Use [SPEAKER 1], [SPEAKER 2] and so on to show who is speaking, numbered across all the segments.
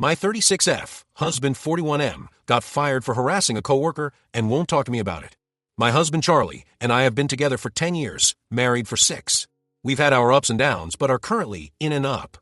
[SPEAKER 1] My 36F, husband 41M, got fired for harassing a coworker and won't talk to me about it. My husband Charlie and I have been together for 10 years, married for 6. We've had our ups and downs, but are currently in and up.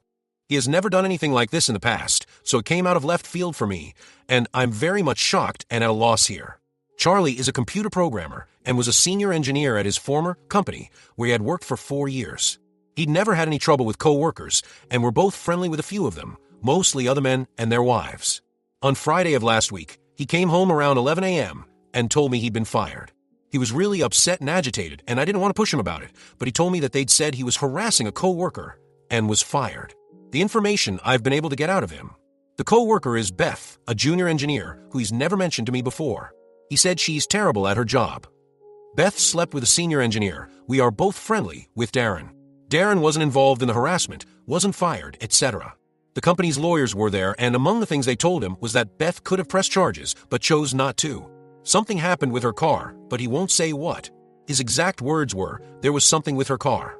[SPEAKER 1] He has never done anything like this in the past, so it came out of left field for me, and I'm very much shocked and at a loss here. Charlie is a computer programmer and was a senior engineer at his former company where he had worked for 4 years. He'd never had any trouble with co-workers, and were both friendly with a few of them, mostly other men and their wives. On Friday of last week, he came home around 11 a.m. and told me he'd been fired. He was really upset and agitated, and I didn't want to push him about it, but he told me that they'd said he was harassing a co-worker and was fired. The information I've been able to get out of him. The co-worker is Beth, a junior engineer who he's never mentioned to me before. He said she's terrible at her job. Beth slept with a senior engineer. We are both friendly with Darren. Darren wasn't involved in the harassment, wasn't fired, etc. The company's lawyers were there, and among the things they told him was that Beth could have pressed charges, but chose not to. Something happened with her car, but he won't say what. His exact words were, there was something with her car.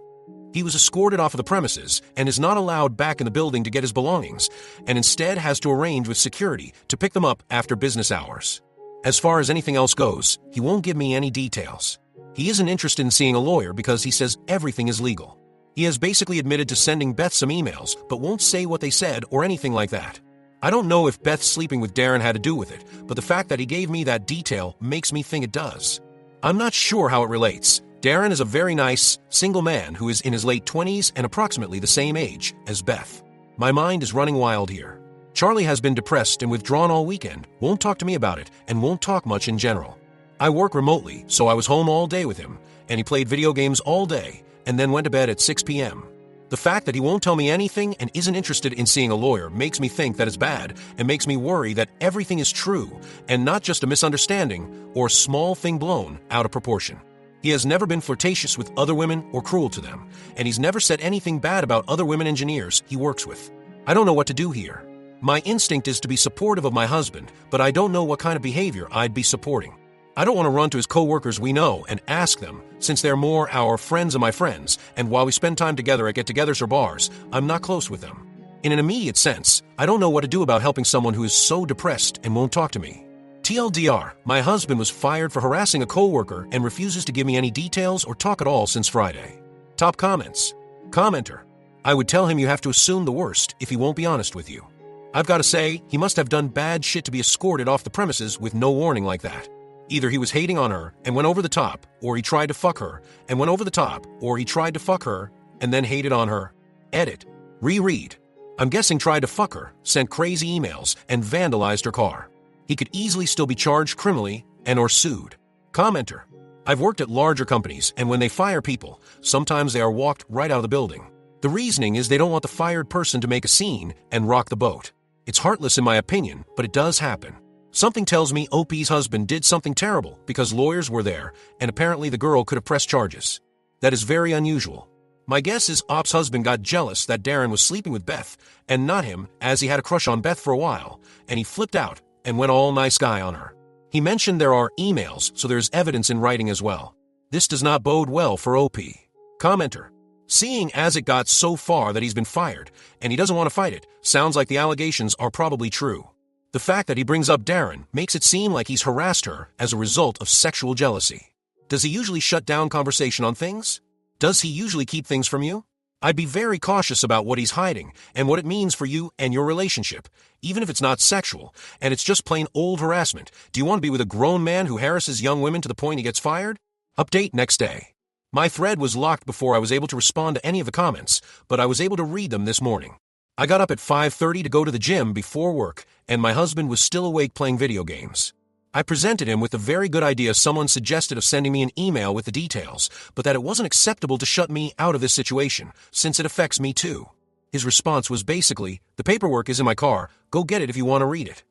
[SPEAKER 1] He was escorted off of the premises and is not allowed back in the building to get his belongings, and instead has to arrange with security to pick them up after business hours. As far as anything else goes, he won't give me any details. He isn't interested in seeing a lawyer because he says everything is legal. He has basically admitted to sending Beth some emails, but won't say what they said or anything like that. I don't know if Beth sleeping with Darren had to do with it, but the fact that he gave me that detail makes me think it does. I'm not sure how it relates. Darren is a very nice, single man who is in his late 20s and approximately the same age as Beth. My mind is running wild here. Charlie has been depressed and withdrawn all weekend, won't talk to me about it, and won't talk much in general. I work remotely, so I was home all day with him, and he played video games all day, and then went to bed at 6 p.m. The fact that he won't tell me anything and isn't interested in seeing a lawyer makes me think that it's bad and makes me worry that everything is true and not just a misunderstanding or small thing blown out of proportion. He has never been flirtatious with other women or cruel to them, and he's never said anything bad about other women engineers he works with. I don't know what to do here. My instinct is to be supportive of my husband, but I don't know what kind of behavior I'd be supporting. I don't want to run to his co-workers we know and ask them, since they're more our friends of my friends, and while we spend time together at get-togethers or bars, I'm not close with them. In an immediate sense, I don't know what to do about helping someone who is so depressed and won't talk to me. TLDR, my husband was fired for harassing a co-worker and refuses to give me any details or talk at all since Friday. Top comments. Commenter. I would tell him you have to assume the worst if he won't be honest with you. I've got to say, he must have done bad shit to be escorted off the premises with no warning like that. Either he was hating on her and went over the top, or he tried to fuck her and went over the top, or he tried to fuck her and then hated on her. Edit. Reread. I'm guessing tried to fuck her, sent crazy emails, and vandalized her car. He could easily still be charged criminally and or sued. Commenter. I've worked at larger companies, and when they fire people, sometimes they are walked right out of the building. The reasoning is they don't want the fired person to make a scene and rock the boat. It's heartless in my opinion, but it does happen. Something tells me OP's husband did something terrible because lawyers were there, and apparently the girl could have pressed charges. That is very unusual. My guess is OP's husband got jealous that Darren was sleeping with Beth, and not him, as he had a crush on Beth for a while, and he flipped out and went all nice guy on her. He mentioned there are emails, so there's evidence in writing as well. This does not bode well for OP. Commenter. Seeing as it got so far that he's been fired, and he doesn't want to fight it, sounds like the allegations are probably true. The fact that he brings up Darren makes it seem like he's harassed her as a result of sexual jealousy. Does he usually shut down conversation on things? Does he usually keep things from you? I'd be very cautious about what he's hiding and what it means for you and your relationship, even if it's not sexual, and it's just plain old harassment. Do you want to be with a grown man who harasses young women to the point he gets fired? Update next day. My thread was locked before I was able to respond to any of the comments, but I was able to read them this morning. I got up at 5:30 to go to the gym before work, and my husband was still awake playing video games. I presented him with the very good idea someone suggested of sending me an email with the details, but that it wasn't acceptable to shut me out of this situation, since it affects me too. His response was basically, the paperwork is in my car, go get it if you want to read it.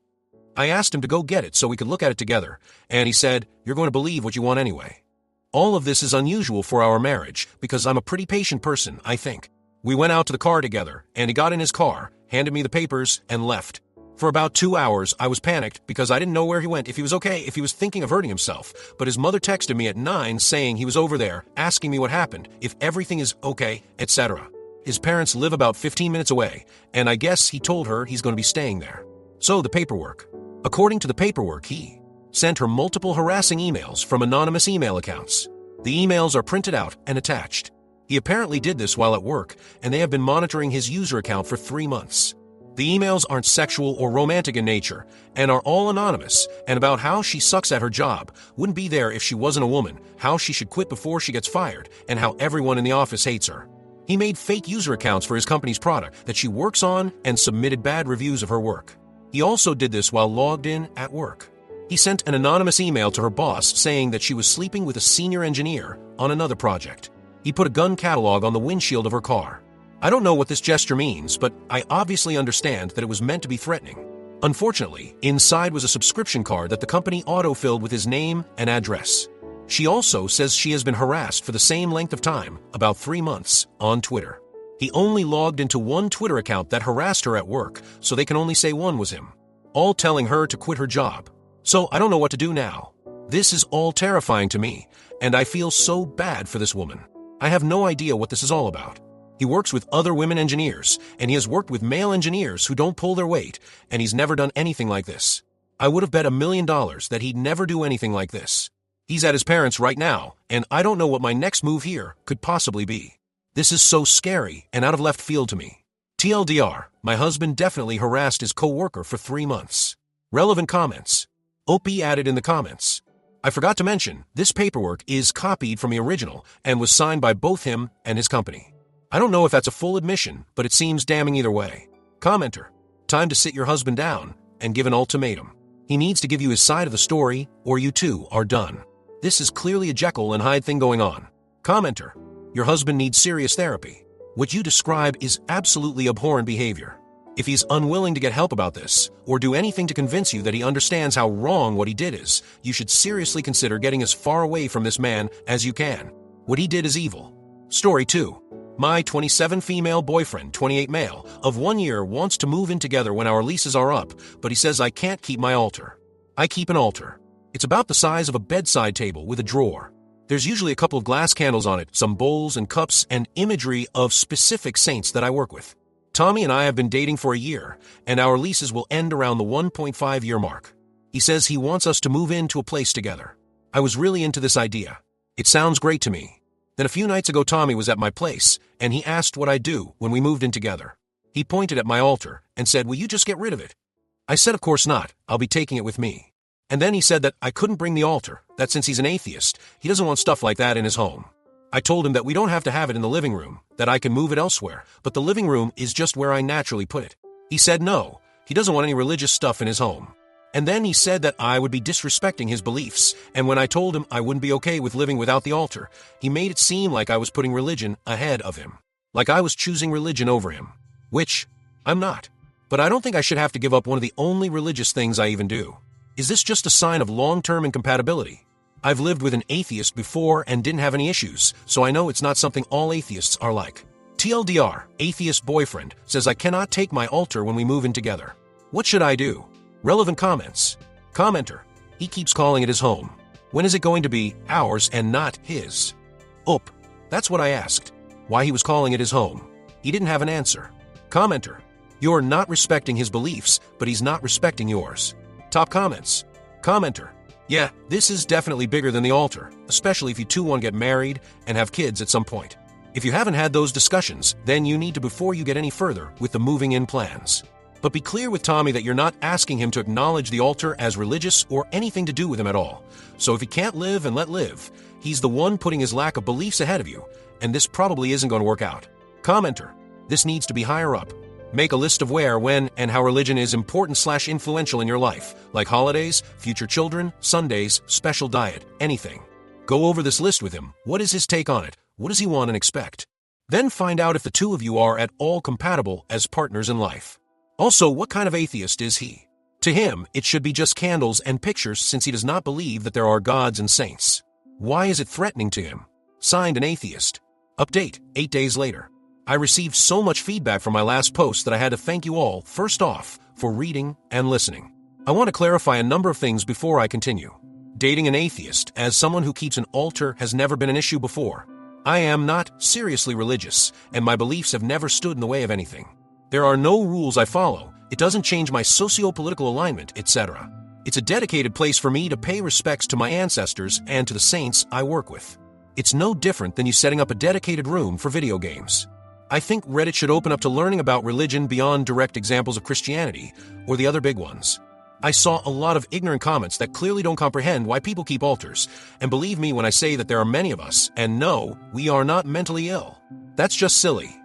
[SPEAKER 1] I asked him to go get it so we could look at it together, and he said, you're going to believe what you want anyway. All of this is unusual for our marriage, because I'm a pretty patient person, I think. We went out to the car together, and he got in his car, handed me the papers, and left. For about 2 hours, I was panicked because I didn't know where he went, if he was okay, if he was thinking of hurting himself. But his mother texted me at 9 saying he was over there, asking me what happened, if everything is okay, etc. His parents live about 15 minutes away, and I guess he told her he's going to be staying there. So the paperwork. According to the paperwork, he sent her multiple harassing emails from anonymous email accounts. The emails are printed out and attached. He apparently did this while at work, and they have been monitoring his user account for 3 months. The emails aren't sexual or romantic in nature, and are all anonymous, and about how she sucks at her job, wouldn't be there if she wasn't a woman, how she should quit before she gets fired, and how everyone in the office hates her. He made fake user accounts for his company's product that she works on and submitted bad reviews of her work. He also did this while logged in at work. He sent an anonymous email to her boss saying that she was sleeping with a senior engineer on another project. He put a gun catalog on the windshield of her car. I don't know what this gesture means, but I obviously understand that it was meant to be threatening. Unfortunately, inside was a subscription card that the company auto-filled with his name and address. She also says she has been harassed for the same length of time, about 3 months, on Twitter. He only logged into one Twitter account that harassed her at work, so they can only say one was him. All telling her to quit her job. So I don't know what to do now. This is all terrifying to me, and I feel so bad for this woman. I have no idea what this is all about. He works with other women engineers, and he has worked with male engineers who don't pull their weight, and he's never done anything like this. I would have bet $1 million that he'd never do anything like this. He's at his parents' right now, and I don't know what my next move here could possibly be. This is so scary and out of left field to me. TLDR, my husband definitely harassed his co-worker for 3 months. Relevant comments. Opie added in the comments. I forgot to mention, this paperwork is copied from the original and was signed by both him and his company. I don't know if that's a full admission, but it seems damning either way. Commenter. Time to sit your husband down and give an ultimatum. He needs to give you his side of the story, or you two are done. This is clearly a Jekyll and Hyde thing going on. Commenter. Your husband needs serious therapy. What you describe is absolutely abhorrent behavior. If he's unwilling to get help about this, or do anything to convince you that he understands how wrong what he did is, you should seriously consider getting as far away from this man as you can. What he did is evil. Story 2. My 27 female boyfriend, 28 male, of 1 year wants to move in together when our leases are up, but he says I can't keep my altar. I keep an altar. It's about the size of a bedside table with a drawer. There's usually a couple of glass candles on it, some bowls and cups, and imagery of specific saints that I work with. Tommy and I have been dating for a year, and our leases will end around the 1.5-year mark. He says he wants us to move into a place together. I was really into this idea. It sounds great to me. Then a few nights ago Tommy was at my place, and he asked what I'd do when we moved in together. He pointed at my altar and said, will you just get rid of it? I said of course not, I'll be taking it with me. And then he said that I couldn't bring the altar, that since he's an atheist, he doesn't want stuff like that in his home. I told him that we don't have to have it in the living room, that I can move it elsewhere, but the living room is just where I naturally put it. He said no, he doesn't want any religious stuff in his home. And then he said that I would be disrespecting his beliefs, and when I told him I wouldn't be okay with living without the altar, he made it seem like I was putting religion ahead of him. Like I was choosing religion over him. Which, I'm not. But I don't think I should have to give up one of the only religious things I even do. Is this just a sign of long-term incompatibility? I've lived with an atheist before and didn't have any issues, so I know it's not something all atheists are like. TLDR, atheist boyfriend, says I cannot take my altar when we move in together. What should I do? Relevant comments. Commenter. He keeps calling it his home. When is it going to be ours and not his? Oop. That's what I asked. Why he was calling it his home. He didn't have an answer. Commenter. You're not respecting his beliefs, but he's not respecting yours. Top comments. Commenter. Yeah, this is definitely bigger than the altar, especially if you two want to get married and have kids at some point. If you haven't had those discussions, then you need to before you get any further with the moving in plans. But be clear with Tommy that you're not asking him to acknowledge the altar as religious or anything to do with him at all. So if he can't live and let live, he's the one putting his lack of beliefs ahead of you, and this probably isn't going to work out. Commenter. This needs to be higher up. Make a list of where, when, and how religion is important/influential in your life, like holidays, future children, Sundays, special diet, anything. Go over this list with him. What is his take on it? What does he want and expect? Then find out if the two of you are at all compatible as partners in life. Also, what kind of atheist is he? To him, it should be just candles and pictures since he does not believe that there are gods and saints. Why is it threatening to him? Signed, an atheist. Update, 8 days later. I received so much feedback from my last post that I had to thank you all, first off, for reading and listening. I want to clarify a number of things before I continue. Dating an atheist, as someone who keeps an altar, has never been an issue before. I am not seriously religious, and my beliefs have never stood in the way of anything. There are no rules I follow, it doesn't change my socio-political alignment, etc. It's a dedicated place for me to pay respects to my ancestors and to the saints I work with. It's no different than you setting up a dedicated room for video games. I think Reddit should open up to learning about religion beyond direct examples of Christianity or the other big ones. I saw a lot of ignorant comments that clearly don't comprehend why people keep altars, and believe me when I say that there are many of us, and no, we are not mentally ill. That's just silly.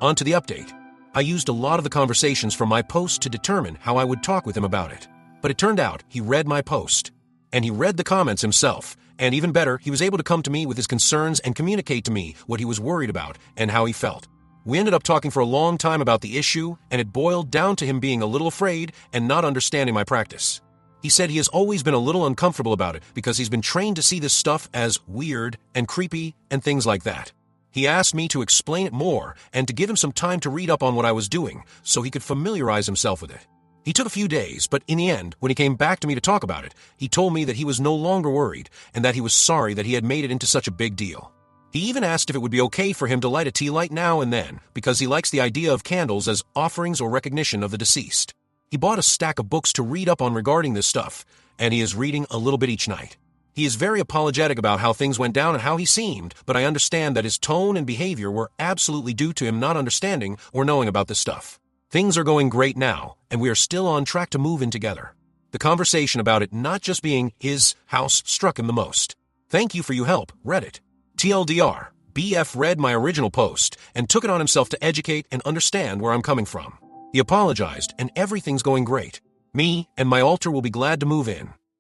[SPEAKER 1] On to the update. I used a lot of the conversations from my post to determine how I would talk with him about it. But it turned out he read my post. And he read the comments himself, and even better, he was able to come to me with his concerns and communicate to me what he was worried about and how he felt. We ended up talking for a long time about the issue, and it boiled down to him being a little afraid and not understanding my practice. He said he has always been a little uncomfortable about it because he's been trained to see this stuff as weird and creepy and things like that. He asked me to explain it more and to give him some time to read up on what I was doing so he could familiarize himself with it. He took a few days, but in the end, when he came back to me to talk about it, he told me that he was no longer worried and that he was sorry that he had made it into such a big deal. He even asked if it would be okay for him to light a tea light now and then because he likes the idea of candles as offerings or recognition of the deceased. He bought a stack of books to read up on regarding this stuff, and he is reading a little bit each night. He is very apologetic about how things went down and how he seemed, but I understand that his tone and behavior were absolutely due to him not understanding or knowing about this stuff. Things are going great now, and we are still on track to move in together. The conversation about it not just being his house struck him the most. Thank you for your help, Reddit. TLDR, BF read my original post and took it on himself to educate and understand where I'm coming from. He apologized, and everything's going great. Me and my altar will be glad to move in.